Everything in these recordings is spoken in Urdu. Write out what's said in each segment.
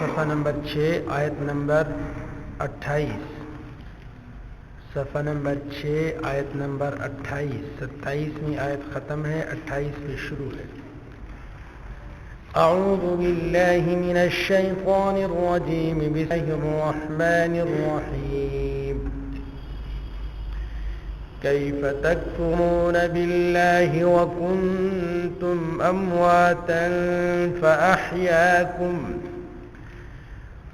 صفحہ نمبر 6 آیت نمبر 28، صفحہ نمبر 6 آیت نمبر 28، 27ویں آیت ختم ہے، 28 پہ شروع ہے۔ اعوذ باللہ من الشیطان الرجیم، بسم اللہ الرحمن الرحیم۔ کیف تکفرون باللہ وکنتم امواتا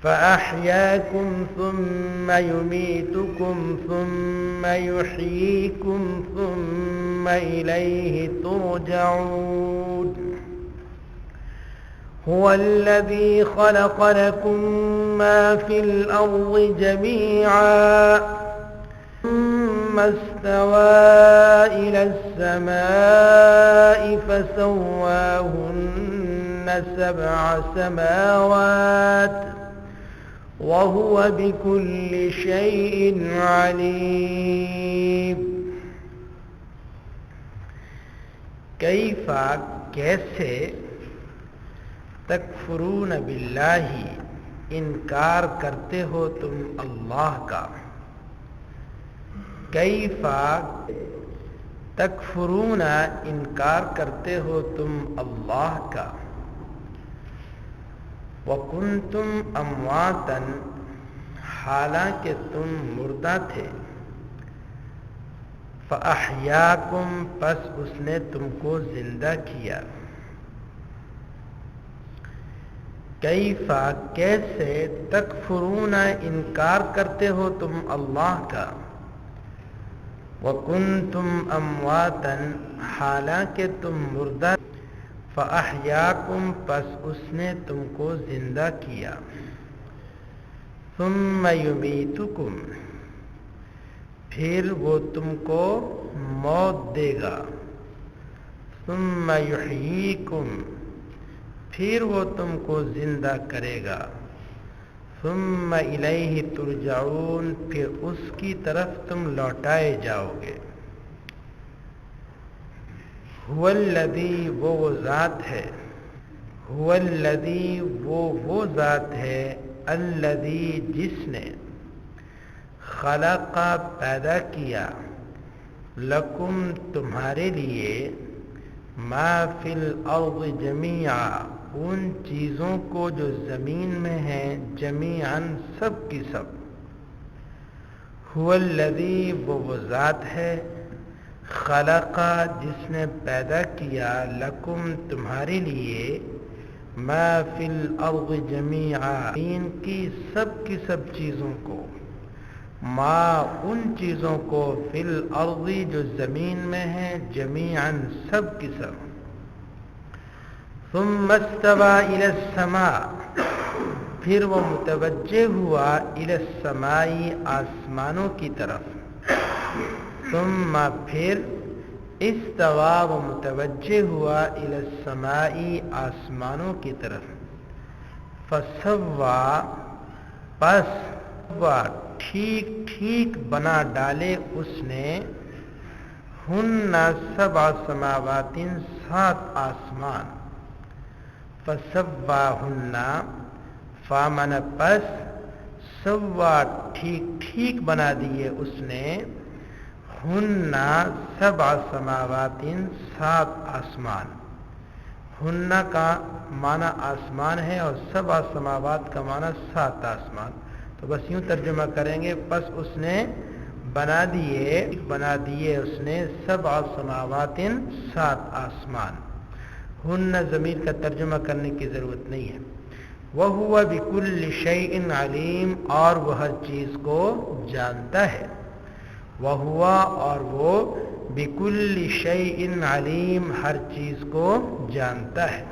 فأحیاکم ثم یمیتکم ثم یحییکم ثم الیہ ترجعون۔ هو الذی خلق لکم ما فی الارض جمیعا ثم استوى إلى السماء فسواهن 7 سماوات وهو بكل شيء عليم۔ کیف کیسے، تکفرون باللہ انکار کرتے ہو تم اللہ کا، کیف تکفرون انکار کرتے ہو تم اللہ کا، وکنتم امواتا حالانکہ تم مردہ تھے، فاحیاکم پس اس نے تم کو زندہ کیا، کیف کیسے تکفرون انکار کرتے ہو تم اللہ کا، وَكُنْتُمْ أَمْوَاتًا حالانکہ تم مردہ، فَأَحْيَاكُمْ پس اس نے تم کو زندہ کیا، ثُمَّ يُمِيتُكُمْ پھر وہ تم کو موت دے گا، ثُمَّ يُحْيِيكُمْ پھر وہ تم کو زندہ کرے گا، ثم الیہ ترجعون پھر اس کی طرف تم لوٹائے جاؤ گے۔ هو الذی وہ ذات ہے، هو الذی وہ ذات ہے، الذی جس نے خلق پیدا کیا، لکم تمہارے لیے، ما فی الارض جمیعا ان چیزوں کو جو زمین میں ہیں، جمیعاً سب کی سب، هو الذی وہ ذات ہے، خلق جس نے پیدا کیا، لکم تمہارے لیے، ما فی الارض جمیعا زمین کی سب چیزوں کو، ما ان چیزوں کو، فی الارض جو زمین میں ہیں، جمیعاً سب کی سب، ثم استوى الى السماء پھر وہ متوجہ ہوا الى السماء آسمانوں کی طرف، ثم پھر استوى وہ متوجہ ہوا الى السماء آسمانوں کی طرف، فسوى پس ٹھیک بنا ڈالے اس نے، ہن 7 سماوات 7 آسمان، فسواہن فامن پس، سوا ٹھیک بنا دیے اس نے، ہن 7 سماوات 7 آسمان، ہن کا معنی آسمان ہے اور 7 سماوات کا معنی 7 آسمان، تو بس یوں ترجمہ کریں گے، پس اس نے بنا دیے اس نے 7 سماوات 7 آسمان، ہن ضمیر کا ترجمہ کرنے کی ضرورت نہیں ہے، وَهُوَ بِكُلِّ شَيْءٍ عَلِيمٌ اور وہ ہر چیز کو جانتا ہے، وَهُوَ اور وہ بِكُلِّ شَيْءٍ عَلِيمٌ ہر چیز کو جانتا ہے۔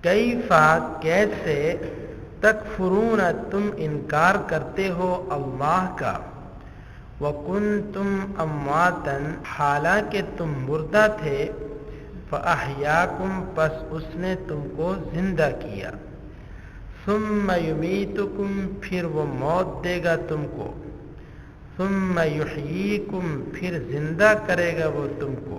کیف کیسے، تکفرون تم انکار کرتے ہو اللہ کا، وَكُنْتُمْ أَمْوَاتًا حالانکہ تم مردہ تھے، فَأَحْيَاكُمْ پس اس نے تم کو زندہ کیا، ثُمَّ يُمِيتُكُمْ پھر وہ موت دے گا تم کو، ثُمَّ يُحْيِيكُمْ پھر زندہ کرے گا وہ تم کو،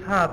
7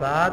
7,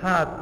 7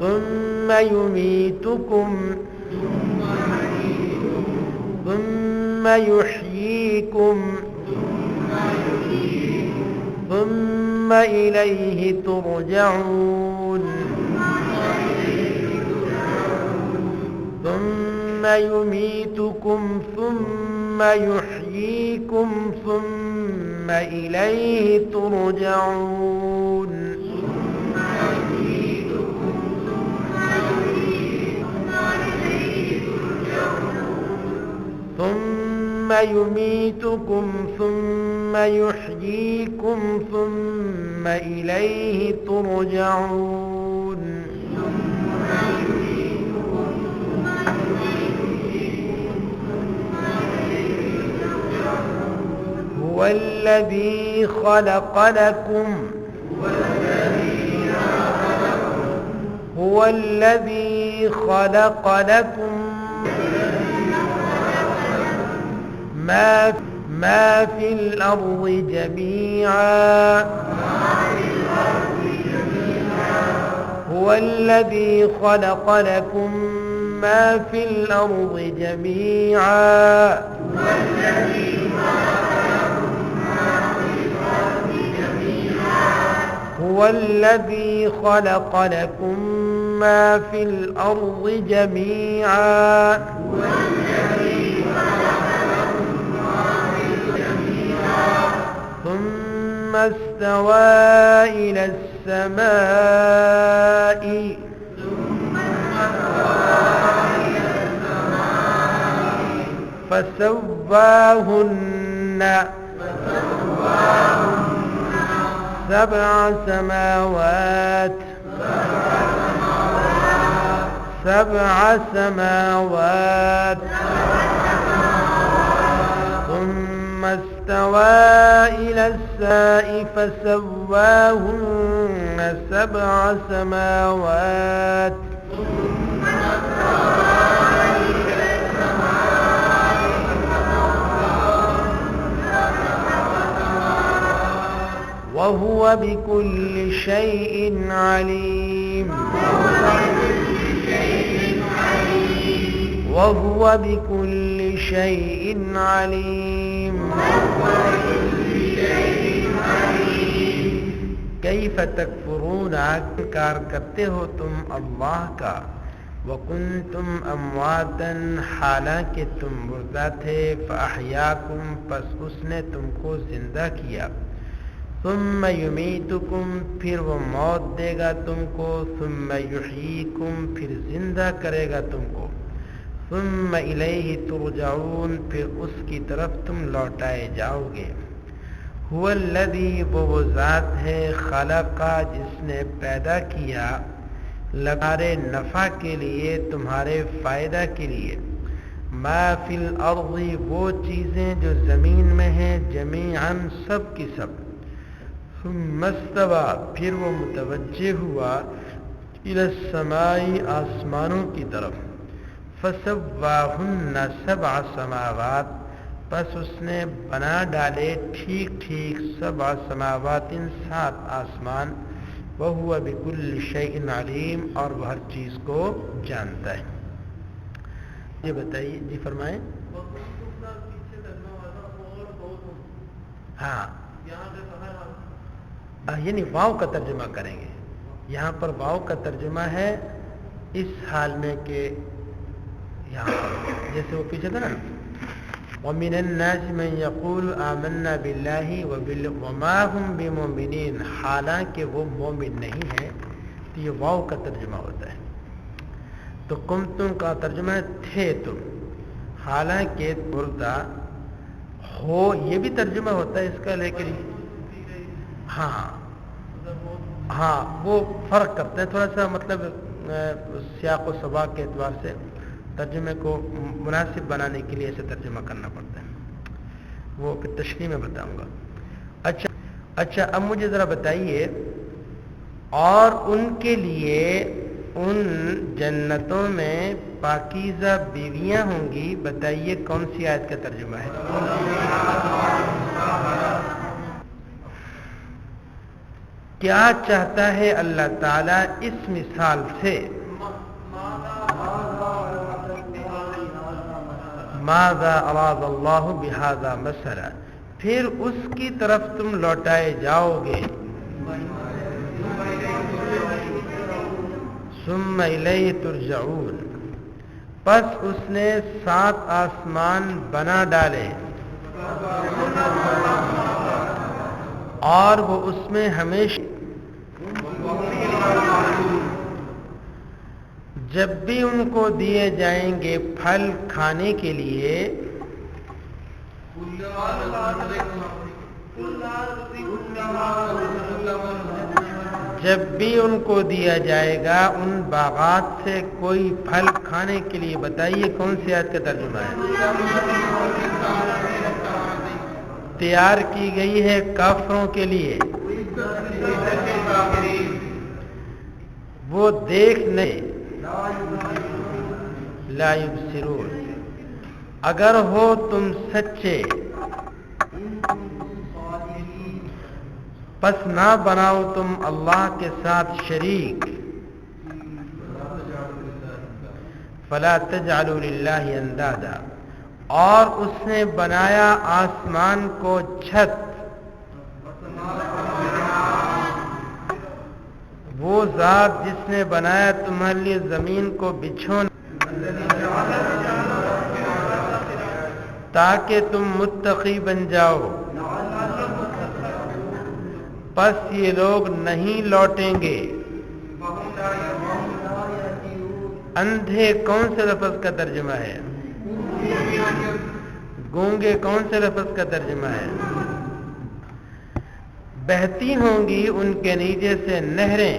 ثم يميتكم ثم يحييكم ثم إليه ترجعون، ثم يميتكم ثم يحييكم ثم إليه ترجعون، ثم يميتكم ثم يحييكم ثم إليه ترجعون، هو الذي خلق لكم هو الذي خلق لكم ما في الأرض جميعا، هو الذي خلق لكم ما في الأرض جميعا، هو الذي خلق لكم ما في الأرض جميعا، ثم استوى إلى السماء فسواهن 7 سماوات سبع سماوات ثم استوى إلى السماء فسواهن سبع سماوات وهو بكل شيء عليم وهو بكل شيء عليم کیف تکفرون انکار کرتے ہو تم اللہ کا وکنتم امواتا حالانکہ تم مردہ تھے فاحیاکم پس اس نے تم کو زندہ کیا ثم یمیتکم پھر وہ موت دے گا تم کو ثم یحییکم پھر زندہ کرے گا تم کو ثم الیہ ترجعون پھر اس کی طرف تم لوٹائے جاؤ گے هو الذی وہ ذات ہے خلق جس نے پیدا کیا تمہارے نفع کے لیے تمہارے فائدہ کے لیے ما فی الارض وہ چیزیں جو زمین میں ہیں جمیعاً سب کی سب ثم استوى پھر وہ متوجہ ہوا الی السماء آسمانوں کی طرف فسواہن سبع سماوات پس اس نے بنا ڈالے ٹھیک ٹھیک سبع سماوات 7 آسمان وہو بکل شیء علیم اور وہ ہر چیز کو جانتا ہے. یہ بتائیے جی فرمائیں. ہاں یعنی واو کا ترجمہ کریں گے. یہاں پر واو کا ترجمہ ہے اس حال میں کہ یہاں پر جیسے وہ پیچھے تھا نا وَمِنَ النَّاسِ مَنْ يَقُولُ آمَنَّا بِاللَّهِ وَمَا هُمْ بِمُؤْمِنِينَ حالانکہ وہ مومن نہیں ہے. تو یہ واو کا ترجمہ ہوتا ہے. تو کنتم کا ترجمہ ہے تھے تم حالانکہ مردہ ہو یہ بھی ترجمہ ہوتا ہے اس کا لیکن ہاں وہ فرق کرتے ہیں تھوڑا سا مطلب سیاق و سباق کے اعتبار سے ترجمے کو مناسب بنانے کے لیے ایسے ترجمہ کرنا پڑتا ہے. وہ پھر تشریح میں بتاؤں گا. اچھا اب مجھے ذرا بتائیے اور ان کے لیے ان جنتوں میں پاکیزہ بیویاں ہوں گی. بتائیے کون سی آیت کا ترجمہ ہے؟ کیا چاہتا ہے اللہ تعالیٰ اس مثال سے؟ ماذا اراد اللہ بہذا مثلا پھر اس کی طرف تم لوٹائے جاؤ گے. ثم الیہ ترجعون پس اس نے 7 آسمان بنا ڈالے اور وہ اس میں ہمیشہ جب بھی ان کو دیے جائیں گے پھل کھانے کے لیے جب بھی ان کو دیا جائے گا ان باغات سے کوئی پھل کھانے کے لیے. بتائیے کون سی آیت کا ترجمہ ہے؟ تیار کی گئی ہے کافروں کے لیے وہ دیکھ نہیں لا یبصرون اگر ہو تم سچے پس نہ بناؤ تم اللہ کے ساتھ شریک. فلا تجعلوا للہ اندادا اور اس نے بنایا آسمان کو چھت وہ ذات جس نے بنایا تمہارے لیے زمین کو بچھونا تاکہ تم متقی بن جاؤ. پس یہ لوگ نہیں لوٹیں گے. اندھے کون سے لفظ کا ترجمہ ہے؟ گونگے کون سے لفظ کا ترجمہ ہے؟ بہتی ہوں گی ان کے نیچے سے نہریں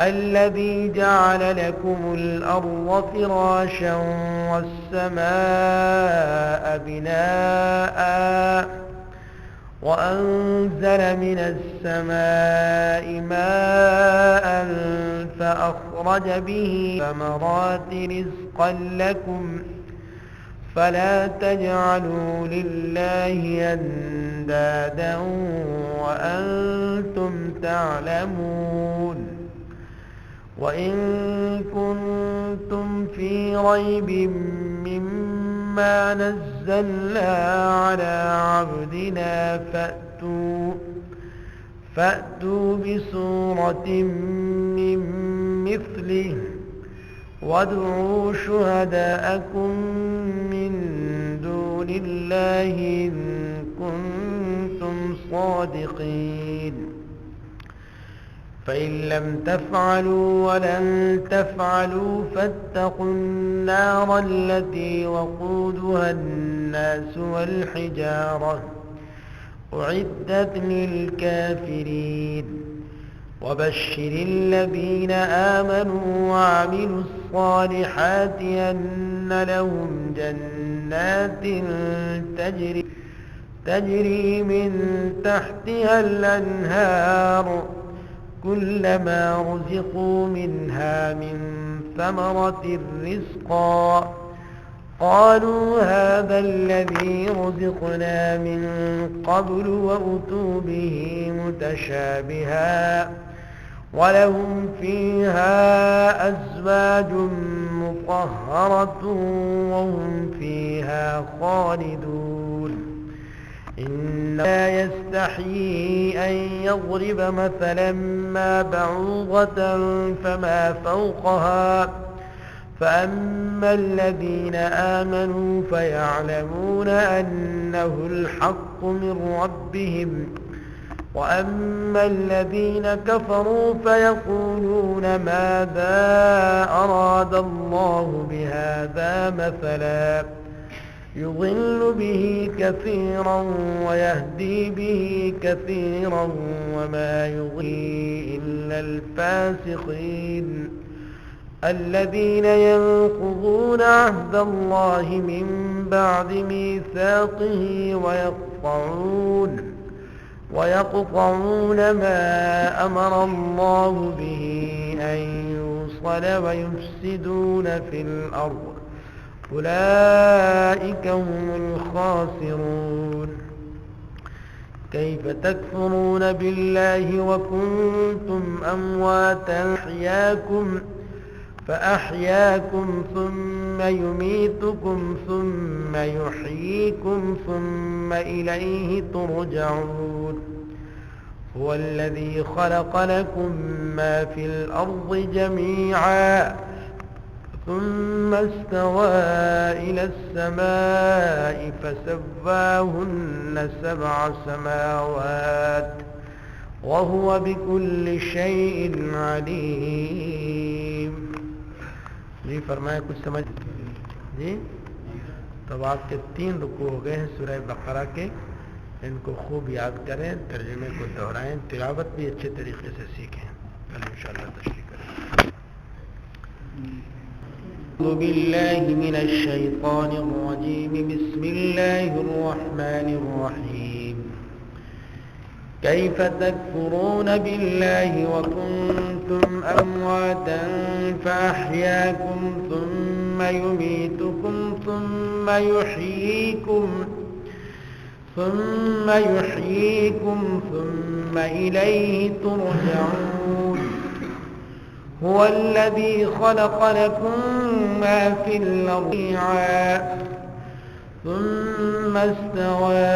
الذي جعل لكم الأرض فراشا والسماء بناء وأنزل من السماء ماء فأخرج به ثمرات رزقا لكم فلا تجعلوا لله أندادا وأنتم تعلمون. وإن كنتم في ريب مما نزلنا على عبدنا فأتوا بسورة من مثله وادعوا شهداءكم من دون الله إن كنتم صادقين. فإن لم تفعلوا ولن تفعلوا فاتقوا النار التي وقودها الناس والحجارة أعدت للكافرين. وبشر الذين آمنوا وعملوا الصالحات أن لهم جنات تجري من تحتها الأنهار كلما رزقوا منها من ثمرة رزقا قالوا هذا الذي رزقنا من قبل وأتوا به متشابها ولهم فيها أزواج مطهرة وهم فيها خالدون. إن لا يستحيي أن يضرب مثلا ما بعوضة فما فوقها فأما الذين آمنوا فيعلمون أنه الحق من ربهم وأما الذين كفروا فيقولون ماذا أراد الله بهذا مثلا يضل به كثيرا ويهدي به كثيرا وما يضل إلا الفاسقين الذين ينقضون عهد الله من بعد ميثاقه ويقطعون ما أمر الله به أن يوصل ويفسدون في الأرض أولئك هم الخاسرون. كيف تكفرون بالله وكنتم أمواتا أحياكم فأحياكم ثم يميتكم ثم يحييكم ثم إليه ترجعون هو الذي خلق لكم ما في الأرض جميعا ثم استوى إلى السماء فسواهن 7 سماوات وهو بكل شيء عليم. جی فرمائے کچھ سمجھ جی. تو آپ کے 3 رکوع ہو گئے ہیں سورہ بقرہ کے. ان کو خوب یاد کریں, ترجمے کو دہرائیں, تلاوت بھی اچھے طریقے سے سیکھیں. کل انشاءاللہ تشریح کریں. اعوذ باللہ من الشیطان الرجیم بسم اللہ الرحمن الرحیم کیف تکفرون باللہ وکنتم امواتا فاحیاکم ثم یمیتکم ثم یحییکم ثم الیہ ترجعون هو الذي خلق لكم ما في الأرض جميعا ثم استوى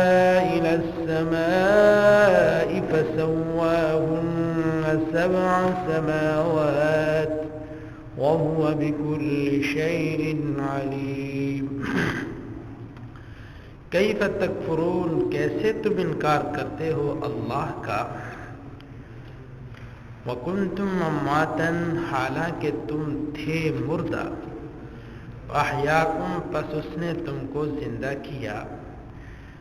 إلى السماء فسواهن 7 سماوات وهو بكل شيء عليم. کیف تکفرون, کیسے تم انکار کرتے ہو اللہ کا. وَكُنْتُمْ أَمْوَاتًا, حالانکہ تم تھے مردہ. احیاکم, پس اس نے تم کو زندہ کیا.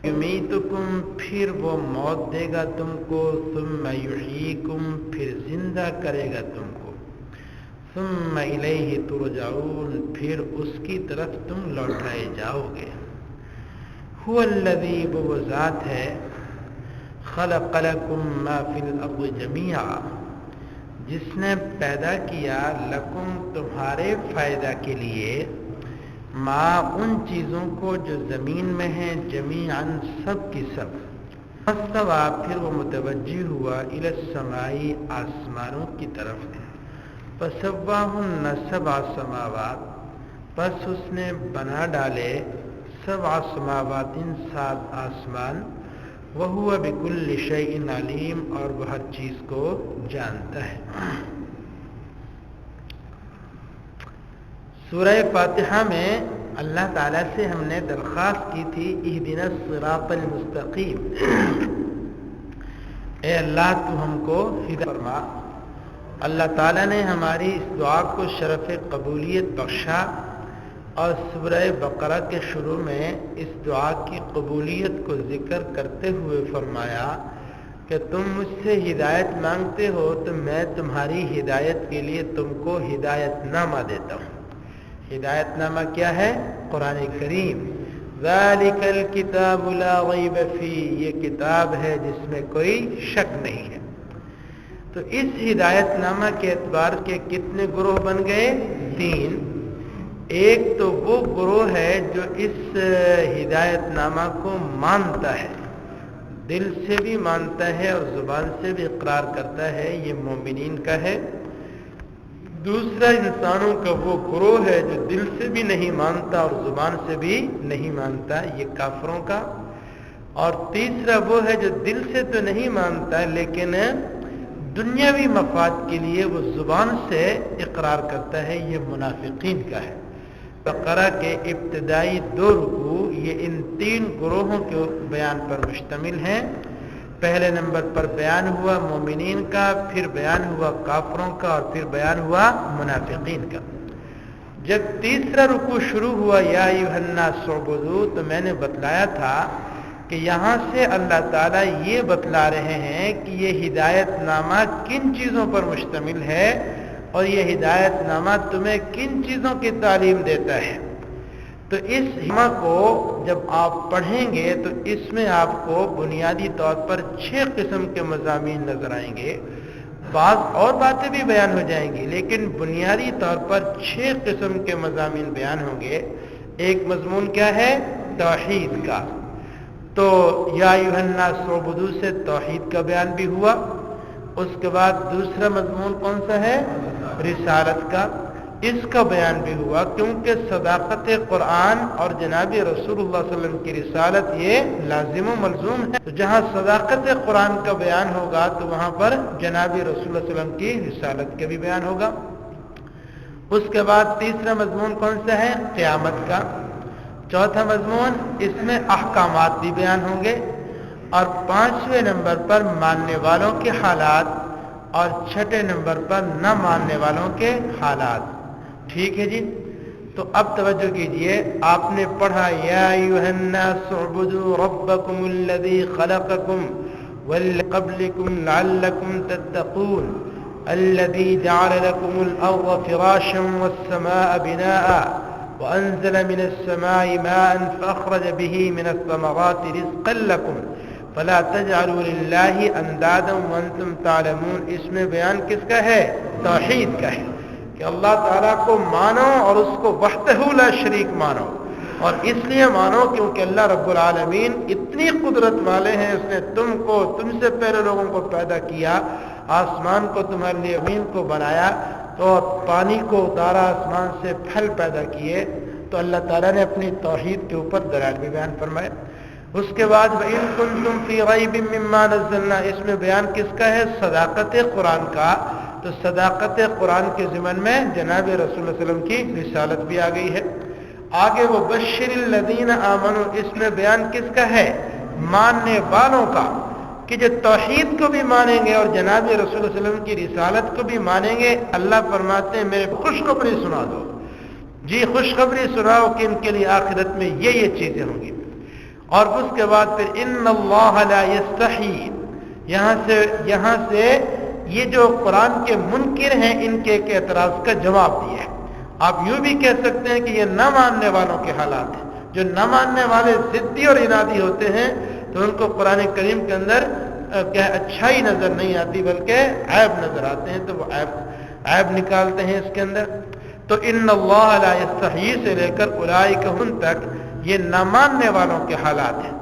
یمیتکم, پھر وہ موت دے گا تم کو. ثم یحییکم, پھر زندہ کرے گا تم کو. ثم الیہ ترجعون, پھر اس کی طرف تم لوٹائے جاؤ گے. هو الذی, وہ ذات ہے, خلق لکم ما فی الارض جمیعا, جس نے پیدا کیا لکم, تمہارے فائدہ کے لیے, ما, ان چیزوں کو جو زمین میں ہیں, جمیعاً, سب کی سب. فاستوى, پھر وہ متوجہ ہوا, الی السماء, آسمانوں کی طرف. فسواہن 7 سماوات, پس اس نے بنا ڈالے 7 سماوات, 7 آسمان. وَهُوَ بِكُلِّ شَيْءٍ عَلِيمٌ, اور وہ ہر چیز کو جانتا ہے. سورہ فاتحہ میں اللہ تعالیٰ سے ہم نے درخواست کی تھی, اہدنا الصراط المستقیم, اے اللہ تو ہم کو ہدایت فرما. اللہ تعالیٰ نے ہماری اس دعا کو شرف قبولیت بخشا, اور سورہ بقرہ کے شروع میں اس دعا کی قبولیت کو ذکر کرتے ہوئے فرمایا کہ تم مجھ سے ہدایت مانگتے ہو تو میں تمہاری ہدایت کے لیے تم کو ہدایت نامہ دیتا ہوں. ہدایت نامہ کیا ہے؟ قرآن کریم. ذالک الکتاب لا ریب فیہ, یہ کتاب ہے جس میں کوئی شک نہیں ہے. تو اس ہدایت نامہ کے اعتبار کے کتنے گروہ بن گئے؟ 3. ایک تو وہ گروہ ہے جو اس ہدایت نامہ کو مانتا ہے, دل سے بھی مانتا ہے اور زبان سے بھی اقرار کرتا ہے, یہ مومنین کا ہے. دوسرا انسانوں کا وہ گروہ ہے جو دل سے بھی نہیں مانتا اور زبان سے بھی نہیں مانتا, یہ کافروں کا. اور تیسرا وہ ہے جو دل سے تو نہیں مانتا لیکن دنیاوی مفاد کے لیے وہ زبان سے اقرار کرتا ہے, یہ منافقین کا ہے. بقرہ کے ابتدائی 2 رکوع یہ ان 3 گروہوں کے بیان پر مشتمل ہیں. پہلے نمبر پر بیان ہوا مومنین کا, پھر بیان ہوا کافروں کا, اور پھر بیان ہوا منافقین کا. جب تیسرا رکوع شروع ہوا یا ایھا الناس اعبدوا, تو میں نے بتلایا تھا کہ یہاں سے اللہ تعالیٰ یہ بتلا رہے ہیں کہ یہ ہدایت نامہ کن چیزوں پر مشتمل ہے, اور یہ ہدایت نامہ تمہیں کن چیزوں کی تعلیم دیتا ہے. تو اس نامہ کو جب آپ پڑھیں گے تو اس میں آپ کو بنیادی طور پر 6 قسم کے مضامین نظر آئیں گے. بعض اور باتیں بھی بیان ہو جائیں گی, لیکن بنیادی طور پر 6 قسم کے مضامین بیان ہوں گے. ایک مضمون کیا ہے؟ توحید کا. تو یا ایھا الناس اعبدوا سے توحید کا بیان بھی ہوا. اس کے بعد دوسرا مضمون کون سا ہے؟ رسالت کا. اس کا بیان بھی ہوا، کیونکہ صداقت قرآن اور جناب رسول اللہ صلی اللہ علیہ وسلم کی رسالت یہ لازم و ملزوم ہے. تو جہاں صداقت قرآن کا بیان ہوگا تو وہاں پر جناب رسول اللہ صلی اللہ علیہ وسلم کی رسالت کا بھی بیان ہوگا. اس کے بعد تیسرا مضمون کون سا ہے؟ قیامت کا. چوتھا مضمون اس میں احکامات بھی بیان ہوں گے. اور پانچویں نمبر پر ماننے والوں کے حالات اور چھٹے نمبر پر نہ ماننے والوں کے حالات. ٹھیک ہے جی. تو اب توجہ کیجئے، آپ نے پڑھا یا ایھا الناس اعبدوا ربکم الذی خلقکم والقبلکم لعلکم تتقون الذی جعل لکم الارض فراشا والسماء بناء وانزل من السماء ماء فاخرج به من الثمرات رزقا لکم فلا تجعلوا للہ اندادا وانتم تعلمون. اس میں بیان کس کا ہے؟ توحید کا ہے کہ اللہ تعالیٰ کو مانو اور اس کو وحدہ لا شریک مانو. اور اس لیے مانو کیونکہ اللہ رب العالمین اتنی قدرت والے ہیں. اس نے تم سے پہلے لوگوں کو پیدا کیا، آسمان کو تمہارے لیے زمین کو بنایا تو پانی کو اتارا، آسمان سے پھل پیدا کیے. تو اللہ تعالیٰ نے اپنی توحید کے اوپر دلائل بھی بیان فرمائے. اس کے بعد وَإِن كُنتُمْ فِي رَيْبٍ مِّمَّا نَزَّلْنَا، اس میں بیان کس کا ہے؟ صداقت قرآن کا. تو صداقت قرآن کے ضمن میں جناب رسول اللہ صلی اللہ علیہ وسلم کی رسالت بھی آ گئی ہے. آگے وہ بشر الذین آمنوا، اس میں بیان کس کا ہے؟ ماننے والوں کا، کہ جو توحید کو بھی مانیں گے اور جناب رسول اللہ صلی اللہ علیہ وسلم کی رسالت کو بھی مانیں گے. اللہ فرماتے ہیں میرے خوشخبری سنا دو. جی خوشخبری سناؤ کہ ان کے لیے آخرت میں یہ چیزیں ہوں گی. اور اس کے بعد پھر ان اللہ لا یستحی، یہاں سے یہ جو قرآن کے منکر ہیں ان کے ایک اعتراض کا جواب دیا ہے. آپ یوں بھی کہہ سکتے ہیں کہ یہ نہ ماننے والوں کے حالات ہیں. جو نہ ماننے والے ضدی اور انادی ہوتے ہیں تو ان کو قرآن کریم کے اندر اچھائی نظر نہیں آتی بلکہ عیب نظر آتے ہیں، تو وہ عیب نکالتے ہیں اس کے اندر. تو ان اللہ لا یستحی سے لے کر اولئک ہم تک یہ نہ ماننے والوں کے حالات ہیں.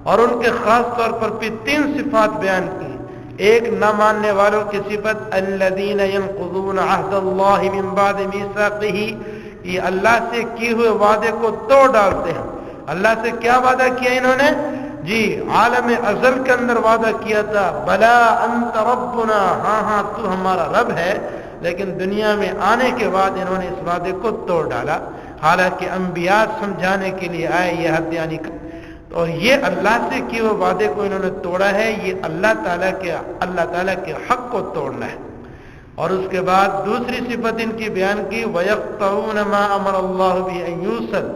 اور ان کے خاص طور پر بھی 3 صفات بیان کی. ایک نہ ماننے والوں کی صفت الذین ینقضون عہد اللہ من بعد میثاقہ، یہ اللہ سے کیے ہوئے وعدے کو توڑ ڈالتے ہیں. اللہ سے کیا وعدہ کیا انہوں نے؟ جی عالم ازل کے اندر وعدہ کیا تھا بلا انت ربنا، ہاں تو ہمارا رب ہے، لیکن دنیا میں آنے کے بعد انہوں نے اس وعدے کو توڑ ڈالا. حالانکہ انبیاء سمجھانے کے لیے آئے یہ حدیانی کا، اور یہ اللہ سے کیے ہوئے وعدے کو انہوں نے توڑا ہے. یہ اللہ تعالیٰ کے حق کو توڑنا ہے. اور اس کے بعد دوسری صفت ان کی بیان کی وَيَقْطَعُونَ مَا أَمَرَ اللَّهُ بِهِ أَن يُوصَلَ،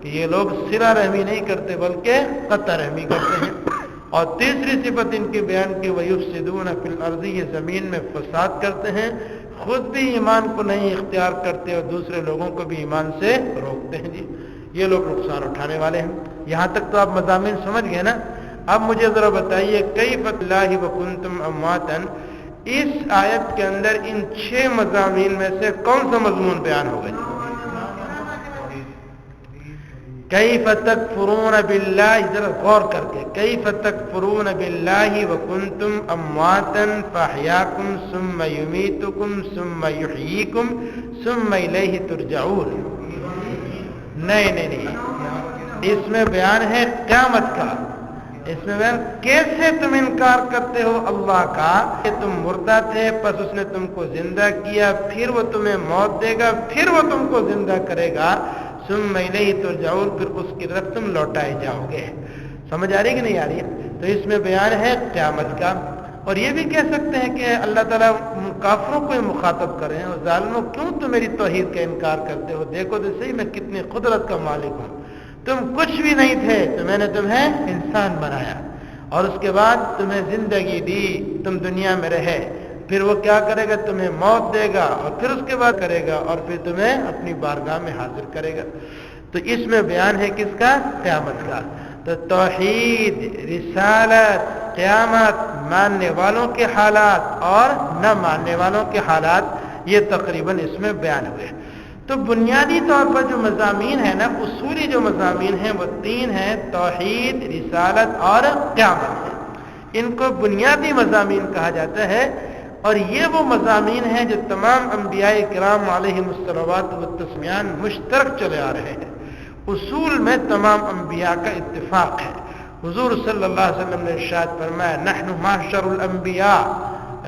کہ یہ لوگ صلہ رحمی نہیں کرتے بلکہ قطع رحمی کرتے ہیں. اور تیسری صفت ان کی بیان کی وَيُفْسِدُونَ فِي الْأَرْضِ، یہ زمین میں فساد کرتے ہیں، خود بھی ایمان کو نہیں اختیار کرتے اور دوسرے لوگوں کو بھی ایمان سے روکتے ہیں. جی یہ لوگ نقصان اٹھانے والے ہیں. یہاں تک تو آپ مضامین سمجھ گئے نا. اب مجھے ذرا بتائیے کیف اللہ وکنتم امواتا، اس آیت کے اندر ان 6 مضامین میں سے کون سا مضمون بیان ہو گیا؟ کیف تکفرون باللہ، ذرا غور کر کے، کیف تکفرون باللہ وکنتم امواتا فاحیاکم ثم یمیتکم ثم یحییکم ثم الیہ ترجعون. نہیں، اس میں بیان ہے قیامت کا. اس میں بیان کیسے تم انکار کرتے ہو اللہ کا کہ تم مردہ تھے، پس اس نے تم کو زندہ کیا، پھر وہ تمہیں موت دے گا، پھر وہ تم کو زندہ کرے گا، ثم الیہ ترجعون، پھر اس کی طرف تم لوٹائے جاؤ گے. سمجھ آ رہی ہے کہ نہیں آ رہی ہے؟ تو اس میں بیان ہے قیامت کا. اور یہ بھی کہہ سکتے ہیں کہ اللہ تعالیٰ کافروں کو مخاطب کر رہے ہیں، اور ظالموں کیوں تم میری توحید کا انکار کرتے ہو؟ دیکھو تو صحیح میں کتنی قدرت کا مالک ہوں. تم کچھ بھی نہیں تھے تو میں نے تمہیں انسان بنایا، اور اس کے بعد تمہیں زندگی دی، تم دنیا میں رہے، پھر وہ کیا کرے گا؟ تمہیں موت دے گا، اور پھر اس کے بعد کرے گا، اور پھر تمہیں اپنی بارگاہ میں حاضر کرے گا. تو اس میں بیان ہے کس کا؟ قیامت کا. تو توحید، رسالت، قیامت، ماننے والوں کے حالات اور نہ ماننے والوں کے حالات، یہ تقریباً اس میں بیان ہوئے. تو بنیادی طور پر جو مضامین ہیں نا، اصولی جو مضامین ہیں وہ 3 ہیں، توحید، رسالت اور قیامت ہے. ان کو بنیادی مضامین کہا جاتا ہے. اور یہ وہ مضامین ہیں جو تمام انبیاء کرام علیہم الصلوات والتسلیمان مشترک چلے آ رہے ہیں. اصول میں تمام انبیاء کا اتفاق ہے. حضور صلی اللہ علیہ وسلم نے ارشاد فرمایا نحن معشر الانبیاء،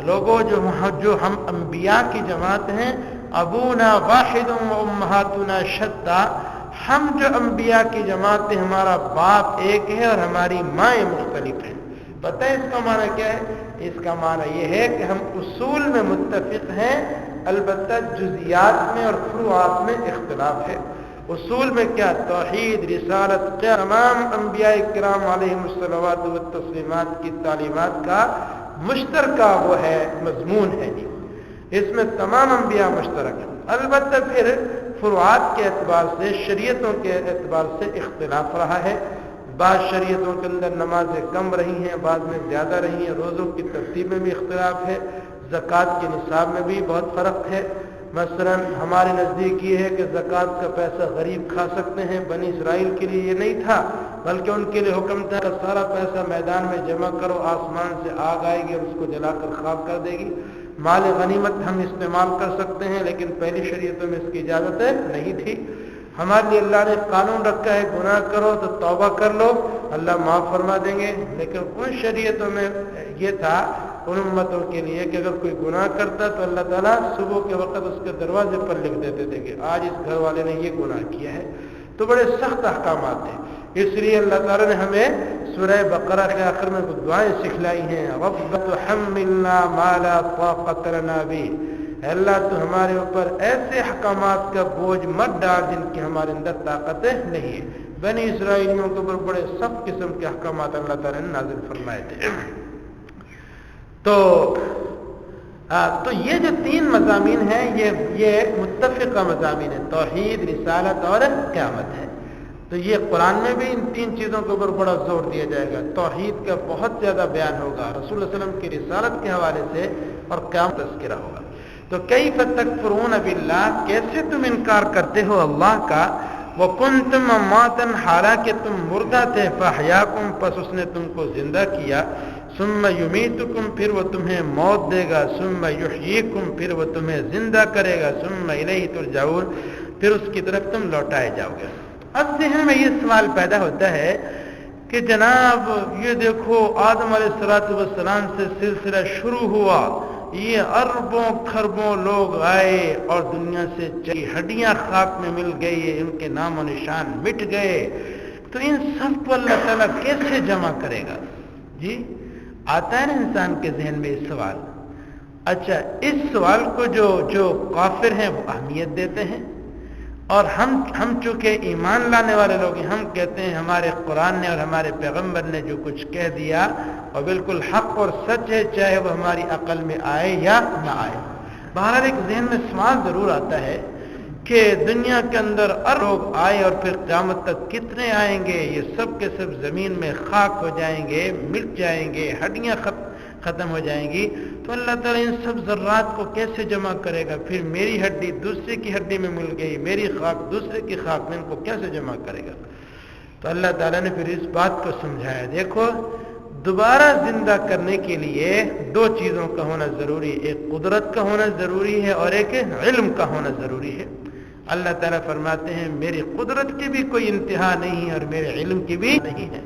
لوگوں جو ہم انبیاء کی جماعت ہیں، ابونا واحد و امہاتنا شتیٰ، ہم جو انبیاء کی جماعت ہیں ہمارا باپ ایک ہے اور ہماری مائیں مختلف ہیں. پتہ ہے اس کا معنی کیا ہے؟ اس کا معنی یہ ہے کہ ہم اصول میں متفق ہیں، البتہ جزیات میں اور فروعات میں اختلاف ہے. اصول میں کیا؟ توحید، رسالت، تمام انبیاء کرام علیہم الصلوات والتسلیمات کی تعلیمات کا مشترکہ وہ ہے مضمون ہے جی. اس میں تمام انبیاء مشترک ہیں. البتہ پھر فروعات کے اعتبار سے، شریعتوں کے اعتبار سے اختلاف رہا ہے. بعض شریعتوں کے اندر نمازیں کم رہی ہیں، بعض میں زیادہ رہی ہیں. روزوں کی ترتیب میں بھی اختلاف ہے. زکوٰۃ کے نصاب میں بھی بہت فرق ہے. مثلا ہمارے نزدیک یہ ہے کہ زکوٰۃ کا پیسہ غریب کھا سکتے ہیں. بنی اسرائیل کے لیے یہ نہیں تھا، بلکہ ان کے لیے حکم تھا کہ سارا پیسہ میدان میں جمع کرو، آسمان سے آگ آئے گی اور اس کو جلا کر خاک کر دے گی. مال غنیمت ہم استعمال کر سکتے ہیں، لیکن پہلی شریعتوں میں اس کی اجازت نہیں تھی. ہمارے لیے اللہ نے قانون رکھا ہے گناہ کرو تو توبہ کر لو، اللہ معاف فرما دیں گے. لیکن ان شریعتوں میں یہ تھا ان امتوں کے لیے کہ اگر کوئی گناہ کرتا تو اللہ تعالیٰ صبح کے وقت اس کے دروازے پر لکھ دیتے تھے کہ آج اس گھر والے نے یہ گناہ کیا ہے. تو بڑے سخت احکامات ہیں. اس لیے اللہ تعالیٰ نے ہمیں سورہ بقرہ کے آخر میں کچھ دعائیں سکھلائی ہیں. رب تحملنا ما لا طاقت لنا به، اے اللہ تو ہمارے اوپر ایسے احکامات کا بوجھ مت ڈال جن کی ہمارے اندر طاقت نہیں ہے. بنی اسرائیلیوں کے اوپر بڑے سخت قسم کے احکامات اللہ تعالیٰ نے نازل فرمائے تھے. تو یہ جو تین مضامین ہیں یہ متفقہ مضامین ہیں، توحید، رسالت اور قیامت ہے. تو یہ قرآن میں بھی ان تین چیزوں کے اوپر بڑا زور دیا جائے گا. توحید کا بہت زیادہ بیان ہوگا، رسول اللہ علیہ وسلم کی رسالت کے حوالے سے، اور قیامت تذکرہ ہوگا. تو کیف تکفرون باللہ، کیسے تم انکار کرتے ہو اللہ کا، وکنتم امواتا، حالانکہ تم مردہ تھے، فاحیاکم، پس اس نے تم کو زندہ کیا، ثم یمیتکم، پھر وہ تمہیں موت دے گا، ثم یحییکم، پھر وہ تمہیں زندہ کرے گا، ثم الیہ ترجعون، پھر اس کی طرف تم لوٹائے جاؤ گے. اب ذہن میں یہ سوال پیدا ہوتا ہے کہ جناب یہ دیکھو آدم علیہ السلام سے سلسلہ شروع ہوا، یہ اربوں خربوں لوگ آئے اور دنیا سے چلی، ہڈیاں خاک میں مل گئی، ان کے نام و نشان مٹ گئے. تو ان سب کو اللہ تعالیٰ کیسے جمع کرے گا؟ جی آتا ہے نا انسان کے ذہن میں یہ سوال. اچھا، اس سوال کو جو کافر ہیں وہ اہمیت دیتے ہیں، اور ہم چونکہ ایمان لانے والے لوگ ہیں، ہم کہتے ہیں ہمارے قرآن نے اور ہمارے پیغمبر نے جو کچھ کہہ دیا اور بالکل حق اور سچ ہے، چاہے وہ ہماری عقل میں آئے یا نہ آئے. بہرحال ایک ذہن میں سوال ضرور آتا ہے کہ دنیا کے اندر لوگ آئے اور پھر قیامت تک کتنے آئیں گے؟ یہ سب کے سب زمین میں خاک ہو جائیں گے، مٹ جائیں گے، ہڈیاں ختم ہو جائیں گی. تو اللہ تعالیٰ ان سب ذرات کو کیسے جمع کرے گا؟ پھر میری ہڈی دوسرے کی ہڈی میں مل گئی، میری خاک دوسرے کی خاک میں، ان کو کیسے جمع کرے گا؟ تو اللہ تعالیٰ نے پھر اس بات کو سمجھایا. دیکھو، دوبارہ زندہ کرنے کے لیے دو چیزوں کا ہونا ضروری ہے، ایک قدرت کا ہونا ضروری ہے اور ایک علم کا ہونا ضروری ہے. اللہ تعالیٰ فرماتے ہیں میری قدرت کی بھی کوئی انتہا نہیں ہے اور میرے علم کی بھی نہیں ہے.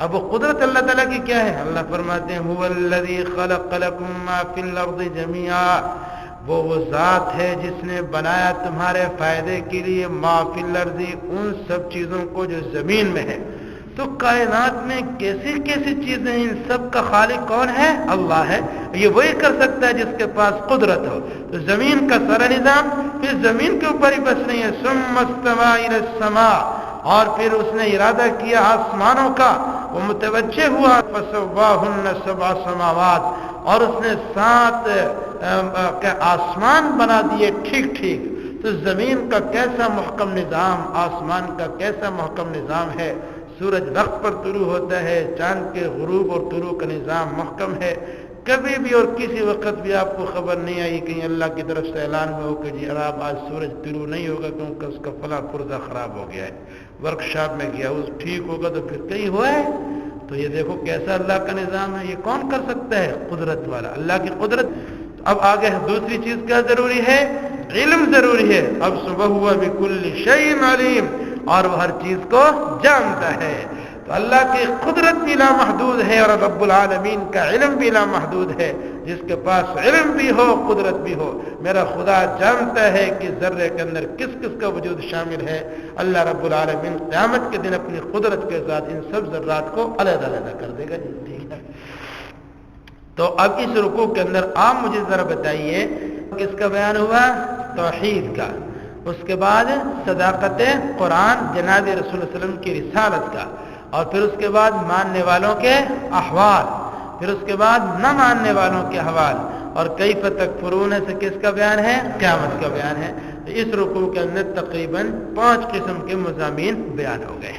اب وہ قدرت اللہ تعالیٰ کی کیا ہے؟ اللہ فرماتے ہیں هو الذی خلق لکم ما فی الارض جمیعا، وہ ذات ہے جس نے بنایا تمہارے فائدے کے لیے ما فی الارض، ان سب چیزوں کو جو زمین میں ہے. تو کائنات میں کیسی کیسی چیزیں، ان سب کا خالق کون ہے؟ اللہ ہے. یہ وہی کر سکتا ہے جس کے پاس قدرت ہو. تو زمین کا سارا نظام پھر زمین کے اوپر ہی بس نہیں ہے. ثم استوى الى السماء، اور پھر اس نے ارادہ کیا آسمانوں کا، وہ متوجہ ہوا، فسواہن سبع سماوات، اور اس نے 7 آسمان بنا دیے ٹھیک ٹھیک. تو زمین کا کیسا محکم نظام، آسمان کا کیسا محکم نظام ہے. سورج وقت پر طلوع ہوتا ہے، چاند کے غروب اور طلوع کا نظام محکم ہے. کبھی بھی اور کسی وقت بھی آپ کو خبر نہیں آئی کہیں اللہ کی طرف سے اعلان ہو کہ جی اب آج سورج طلوع نہیں ہوگا کیونکہ اس کا فلاں پرزہ خراب ہو گیا ہے، ورکشاپ میں گیا اس ٹھیک ہوگا، تو پھر کہیں ہوا ہے. تو یہ دیکھو کیسا اللہ کا نظام ہے. یہ کون کر سکتا ہے؟ قدرت والا، اللہ کی قدرت. تو اب آگے دوسری چیز کیا ضروری ہے؟ علم ضروری ہے. اب صبح ہوا بکل شیء علیم، اور وہ ہر چیز کو جانتا ہے. تو اللہ کی قدرت بھی لامحدود ہے اور رب العالمین کا علم بھی لامحدود ہے. جس کے پاس علم بھی ہو قدرت بھی ہو، میرا خدا جانتا ہے کہ ذرے کے اندر کس کس کا وجود شامل ہے. اللہ رب العالمین قیامت کے دن اپنی قدرت کے ساتھ ان سب ذرات کو علیحدہ علیحدہ کر دے گا. ٹھیک ہے. تو اب اس رکوع کے اندر آپ مجھے ذرا بتائیے کس کا بیان ہوا؟ توحید کا. اس کے بعد صداقت قرآن جناب رسول اللہ علیہ وسلم کی رسالت کا، اور پھر اس کے بعد ماننے والوں کے احوال، پھر اس کے بعد نہ ماننے والوں کے احوال، اور کیف تکفرون سے کس کا بیان ہے؟ قیامت کا بیان ہے. تو اس رکوع کے اندر تقریباً 5 قسم کے مضامین بیان ہو گئے.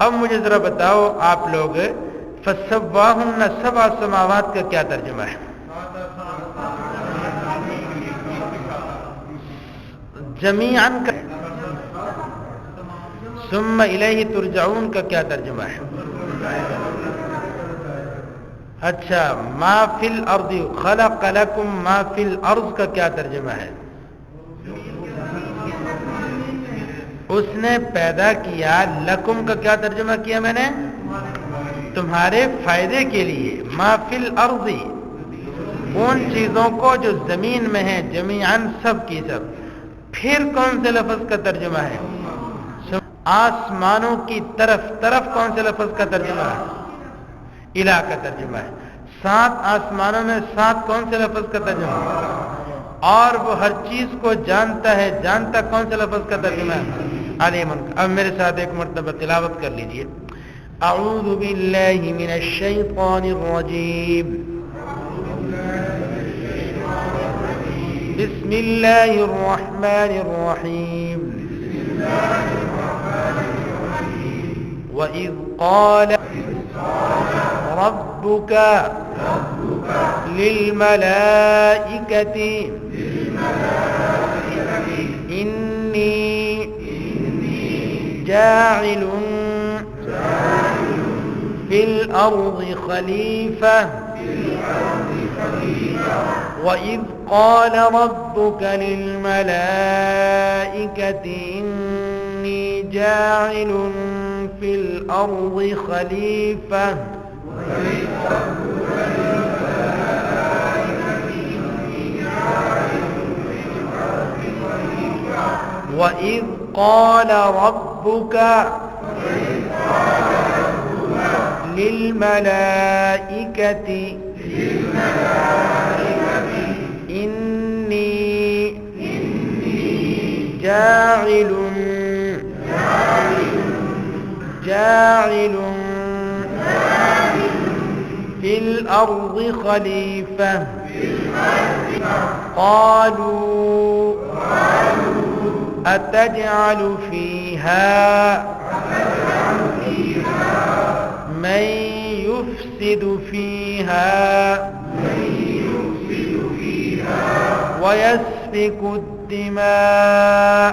اب مجھے ذرا بتاؤ آپ لوگ، فَسَوَّاهُنَّ سَبْعَ سَمَاوَاتِ کا کیا ترجمہ ہے؟ جمیعاً کا. ثم الیہ ترجعون کا کیا ترجمہ ہے؟ اچھا. ما فی الارض خلق لکم ما فی الارض کا کیا ترجمہ ہے؟ اس نے پیدا کیا. لکم کا کیا ترجمہ کیا میں نے؟ تمہارے فائدے کے لیے. ما فی الارض ان چیزوں کو جو زمین میں ہیں، جمیعاً سب کی سب. پھر کون سے لفظ کا ترجمہ ہے؟ آسمانوں کی طرف. طرف کون سے لفظ کا ترجمہ ہے؟ الہ کا ترجمہ ہے. 7 آسمانوں میں 7 کون سے لفظ کا ترجمہ ہے؟ اور وہ ہر چیز کو جانتا ہے. جانتا کون سے لفظ کا ترجمہ ہے؟ علیم. اب میرے ساتھ ایک مرتبہ تلاوت کر لیجئے. اعوذ باللہ من الشیطان الرجیم. بسم اللہ الرحمن الرحیم. وَإِذْ قَالَ رَبُّكَ لِلْمَلَائِكَةِ إِنِّي جَاعِلٌ فِي الْأَرْضِ خَلِيفَةً. وَإِذْ قَالَ رَبُّكَ لِلْمَلَائِكَةِ إِنِّي جَاعِلٌ فِي الْأَرْضِ خَلِيفَةً. وَإِذْ قَالَ رَبُّكَ لِلْمَلَائِكَةِ إِنِّي جَاعِلٌ فِي الْأَرْضِ خَلِيفَةً. قَالُوا أَتَجْعَلُ فِيهَا مَن يُفْسِدُ فِيهَا وَيَسْفِكُ الدِّمَاءَ.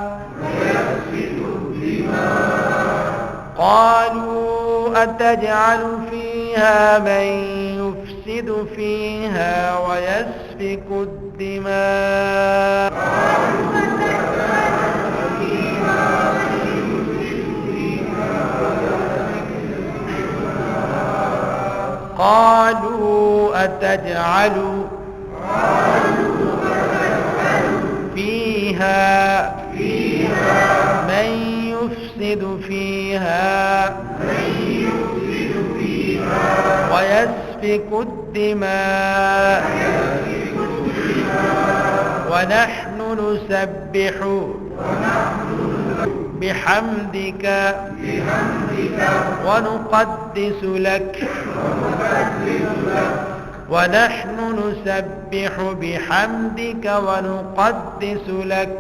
قَالُوا أَتَجْعَلُ فِيهَا مَن يُفْسِدُ فِيهَا وَيَسْفِكُ الدِّمَاءَ. قالوا أتجعل فيها من يفسد فيها ويسفك الدماء ونحن نسبح بحمدك ونقدس لك. ونحن نسبح بحمدك ونقدس لك.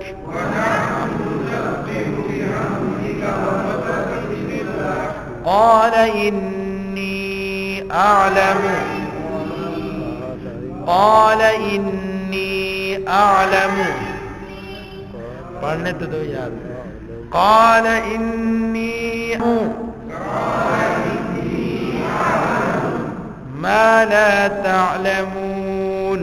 قال إني أعلم پڑھنے تو دو یاد. قال إني ما لا تعلمون.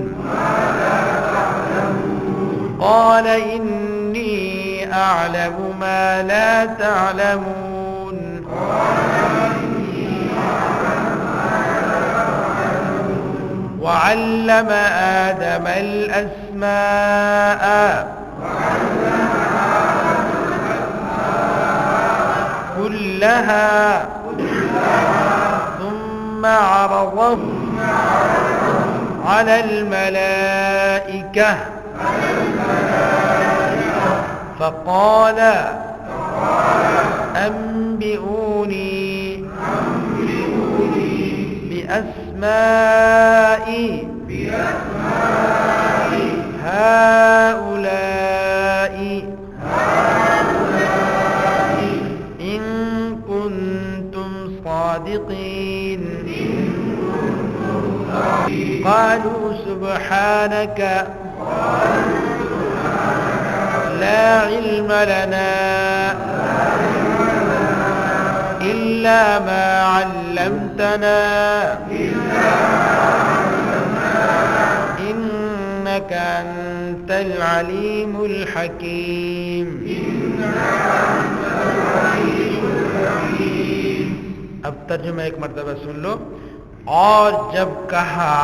قال إني أعلم ما لا تعلمون وعلم آدم الأسماء كلها ثم عرضهم على الملائكة فقال أنبئوني بأسماء هؤلاء إن كنتم صادقين قالوا سبحانك لا علم لنا إلا ما علمتنا إنك أنت العليم الحكيم اب ترجمہ ایک مرتبہ سن لو. اور جب کہا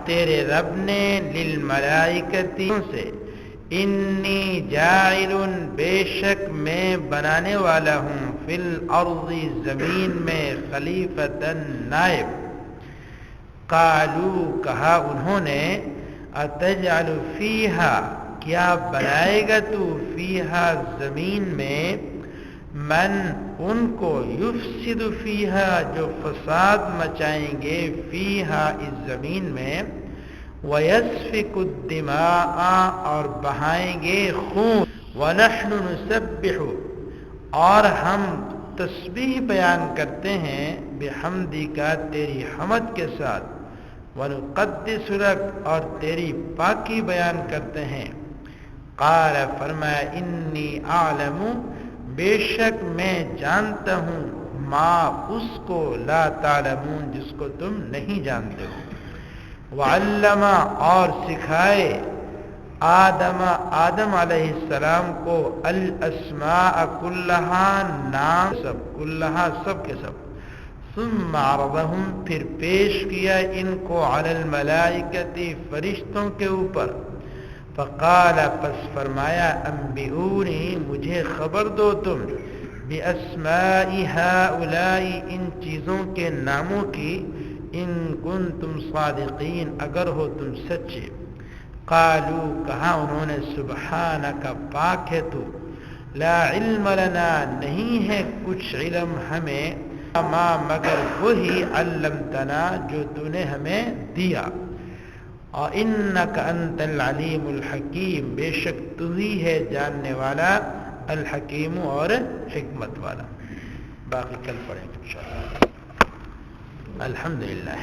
تیرے رب نے للملائکتی سے انی جاعل بے شک میں بنانے والا ہوں فی الارض زمین میں خلیفتن نائب. قالو کہا انہوں نے اتجعل فیہا کیا بنائے گا تو فیہا زمین میں من ان کو یفسد فیہا جو فساد مچائیں گے فیہا اس زمین میں وَيَسْفِكُ الدِّمَاءَ اور بہائیں گے خون وَنَحْنُ نُسَبِّحُ اور ہم تسبیح بیان کرتے ہیں بِحَمْدِكَ تیری حمد کے ساتھ وَنُقَدِّسُ لَكَ اور تیری پاکی بیان کرتے ہیں. قال فرمایا انی اعلم بے شک میں جانتا ہوں ما اس کو لا تعلمون جس کو تم نہیں جانتے ہو. وعلم اور سکھائے آدم علیہ السلام کو الاسماء کلہا نام سب کلہا سب کے سب. ثم عرضهم پھر پیش کیا ان کو علی الملائکتی فرشتوں کے اوپر. فقال پس فرمایا انبئونی مجھے خبر دو تم باسماء ہؤلاء ان چیزوں کے ناموں کی ان کنتم صادقین اگر ہو تم سچے. قالو کہا انہوں نے سبحانک پاک ہے تو لا علم لنا نہیں ہے کچھ علم ہمیں ما مگر وہی علمتنا جو تو نے ہمیں دیا. اور انک انت العلیم الحکیم بے شک تو ہی ہے جاننے والا الحکیم اور حکمت والا. باقی کل پڑھیں گے انشاءاللہ. الحمدللہ.